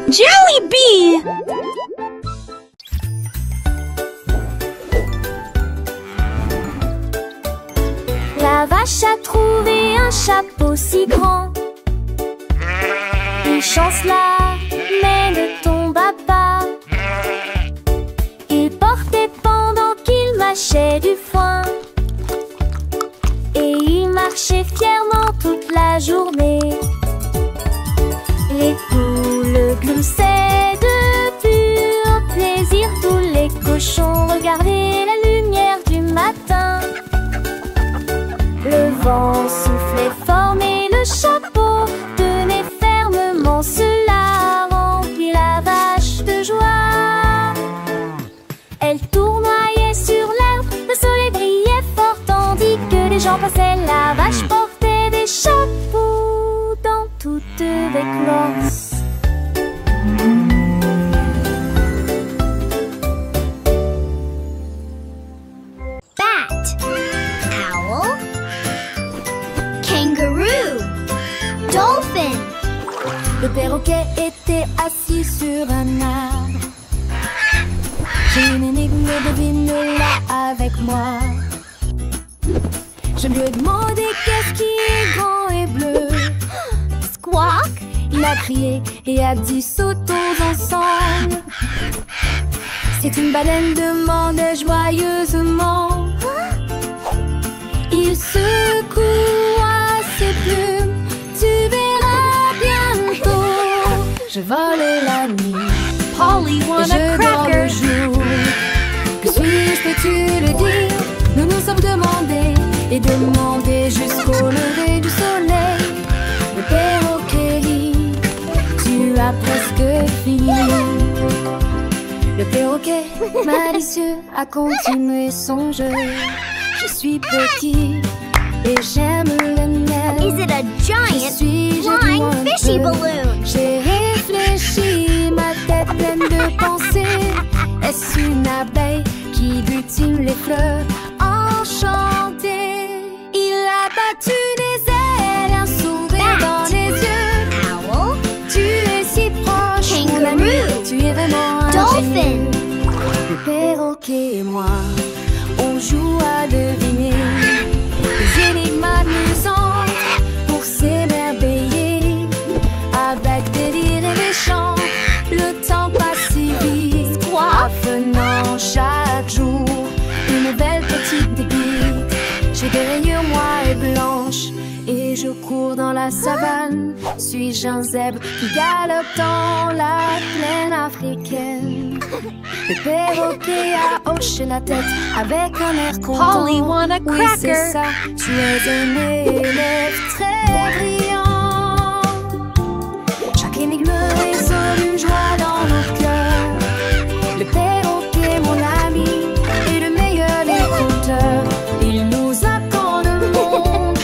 Jelly Bee! La vache a trouvé un chapeau si grand. Une chance là, mais ne tombe pas. Il portait pendant qu'il mâchait du foin. Et il marchait fièrement toute la journée. Les poules gloussaient de pur plaisir. Tous les cochons regardaient la lumière du matin. Le vent soufflait fort mais le chapeau tenait fermement. Cela remplit la vache de joie. Elle tournoyait sur l'herbe, le soleil brillait fort tandis que les gens passaient. La vache portait des chapeaux dans toutes l'écorce. Bat, owl, kangaroo, dolphin. Le perroquet était assis sur un arbre. J'ai une énigme, devine-la avec moi. Je lui ai demandé qu'est-ce qui est grand et bleu. Squawk, Il a crié et a dit sautons ensemble. C'est une baleine, demandait joyeusement. Il secoua ses plumes, tu verras bientôt. Je volais la nuit, Polly et want a je dors le cracker. jour. Que suis-je, peux-tu le dire? Nous nous sommes demandés et demandés jusqu'au lever du soleil. Le perroquet rit, tu as presque fini. Le perroquet malicieux a continué son jeu. Je suis petit et j'aime le miel. is it a giant flying fishy balloon? J'ai réfléchi, ma tête pleine de pensées. Est-ce une abeille qui butine les fleurs enchantées? Il a battu des ailes, un sourire Bat. dans les yeux. Owl, Tu es si proche, mon ami, Kangaroo. tu es vraiment dolphin. ingénieux. Le perroquet et moi, on joue à deviner des énigmes amusantes pour s'émerveiller. Avec des rires et des chants, le temps passe si vite. Apprenant chaque jour une nouvelle petite débite. J'ai des rayures moires et blanches et je cours dans la savane. Suis-je un zèbre qui galope dans la plaine africaine? Le perroquet a hoché la tête avec un air content. Polly want a Oui, c'est cracker. ça, tu es un élève très brillant. Chaque énigme résonne une joie dans nos cœurs. Le perroquet, mon ami, est le meilleur écouteur. Il nous apprend le monde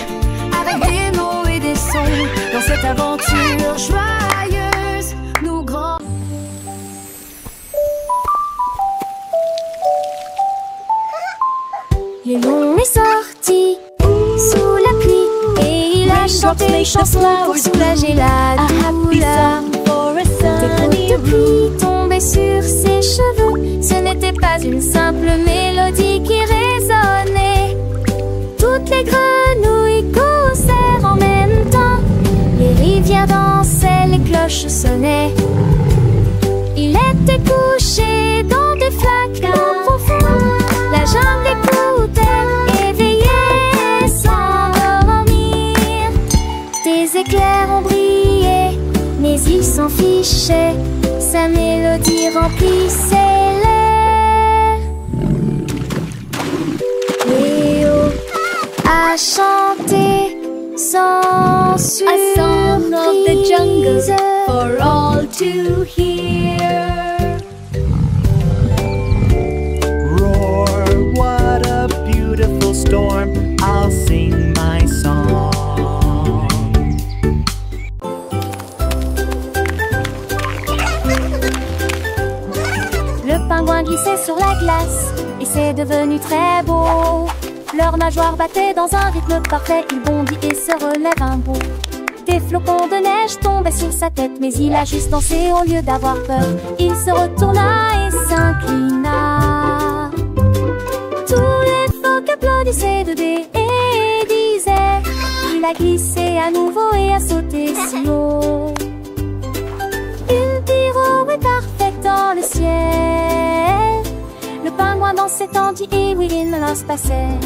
avec des mots et des sons. Dans cette aventure joyeuse, nous grands. Le lion est sorti sous la pluie et il a chanté une chanson pour soulager la douleur. Des gouttes de pluie tombaient sur ses cheveux. Ce n'était pas une simple mélodie qui résonnait. Toutes les grenouilles caussèrent en même temps. Les rivières dansaient, les cloches sonnaient. Il était couché dans des flaques profondes. La jungle écoutait, éveillée sans dormir. Des éclairs ont brillé, mais il s'en fichait. Sa mélodie remplissait l'air. Léo a chanté sans surprise. A song of the jungle for all to hear. Roar, what a beautiful storm. I'll sing my song. Le pingouin glissait sur la glace et c'est devenu très beau. Leurs nageoires battaient dans un rythme parfait. Il bondit et se relève un bout. Des flocons de neige tombaient sur sa tête, mais il a juste dansé au lieu d'avoir peur. Il se retourna et s'inclina. Tous les phoques applaudissaient de dés et disaient: il a glissé à nouveau et a sauté si haut. Une pirouette parfaite dans le ciel. Le pingouin dansait tandis et oui, il ne se passait.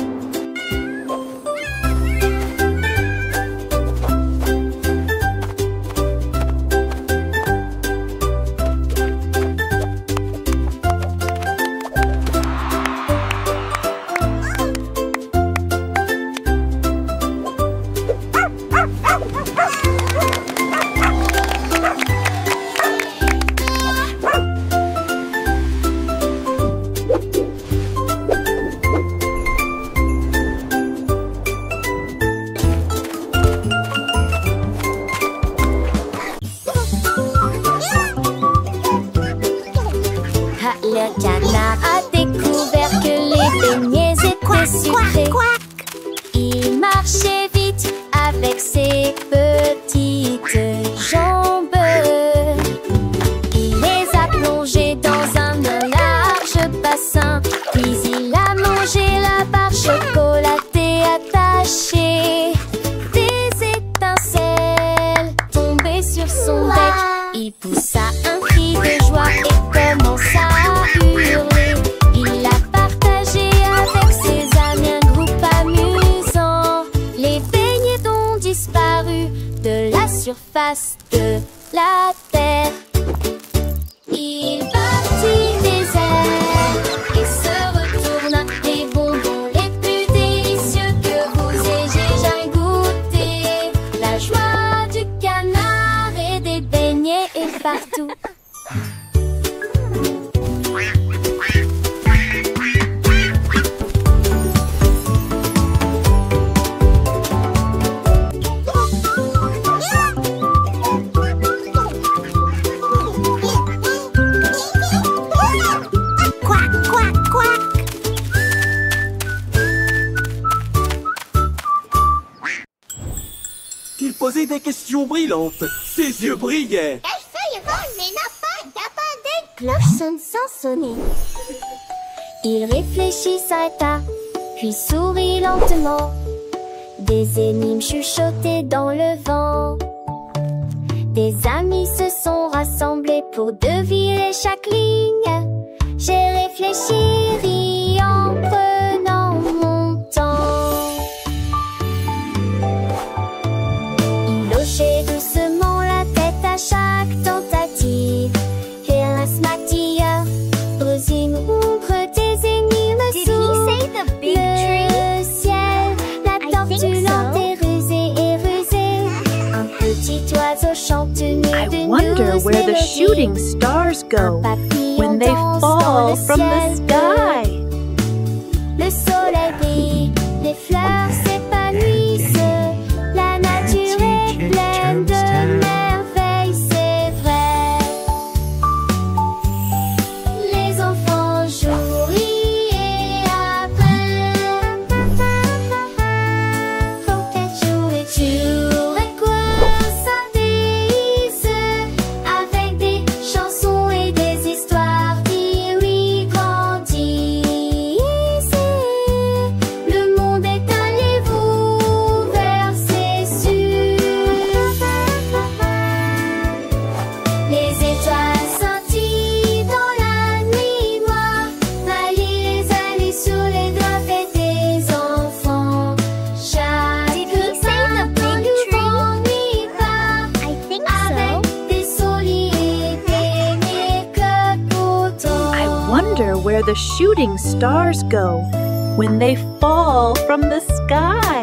Le canard a découvert que les beignets étaient sucrés. Il marchait vite avec ses petites jambes. Il les a plongés dans un large bassin. Puis il a mangé la barre chocolatée attachée. Des étincelles tombaient sur son bec. Il poussa un cri de joie et commença à hurler. Il a partagé avec ses amis un groupe amusant. Les beignets ont disparu de la surface de la terre. Il battit des ailes et se retourna. Des bonbons les plus délicieux que vous ayez jamais goûté. La joie du canard et des beignets est partout. Il posait des questions brillantes. Ses yeux brillaient. Les feuilles volent, mais n'a pas des cloches sonnent sans sonner. Il réfléchit, s'arrêta, puis sourit lentement. Des énigmes chuchotées dans le vent. Des amis se sont rassemblés pour deviner chaque ligne. J'ai réfléchi, ri en prenant mon temps. Il hochait doucement la tête à chaque tentative. Fearless Mattia, Rosine ouvre des énigmes sous le ciel. La tortue lente et rusée. Un petit oiseau chante une I wonder where the shooting stars go when they fall from the sky. Le soleil brille, les fleurs s'épanouissent. La nature est pleine de merveilles, c'est vrai. Les enfants jouent, rient et apprennent. Faut qu'elle joue et quoi ça déhisse. Avec des chansons et des histoires qui lui grandissent. Le monde est un livre ouvert, c'est sûr. Les étoiles scintillent dans la nuit noire. Marie les allées sur les doigts faits des enfants. Chaque repas ne m'ennuie pas. Avec des souliers et des mécotes. I wonder where the shooting stars go when they fall from the sky.